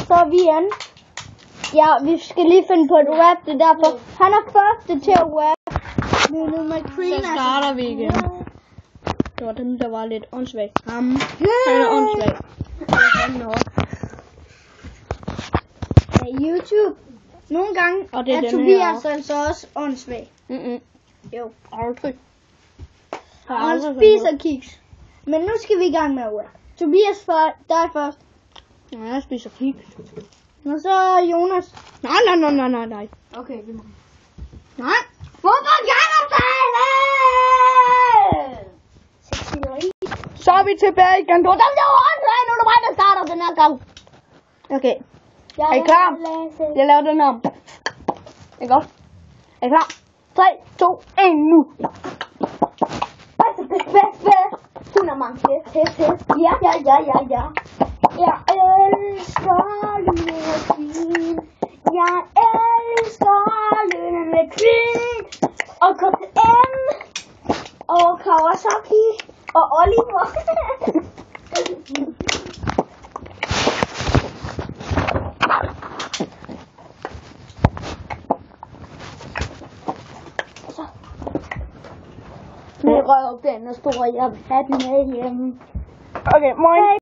så er vi inde. Ja, vi skal lige finde på et rap, det er derfor. Han er første til at rap. Så starter vi igen. Det var dem, der var lidt åndssvagt. Han er åndssvagt. YouTube. Nogle gange og det er Tobias altså også åndssvagt. Jo. Aldrig. Og han spiser kiks. Men nu skal vi i gang med at rap. Tobias, dig først. Nej, jeg spiser kiks. Og så Jonas. Nej. Okay, vi må. Nej. Hvorfor genoptale? Så er vi tilbage igen. Du er der online, nu er det mig, der starter den her gang. Okay. Er I klar? Jeg laver den her. Ikke også? Er I klar? 3, 2, 1, nu. Hun er mange hest. Ja. Jeg elsker Lønne Kvin. Jeg elsker Lønne Kvin. Og KTM. Og Kawasaki. Og Oliver. Med røv den og store, jeg vil have den med hjemme. Okay, moin.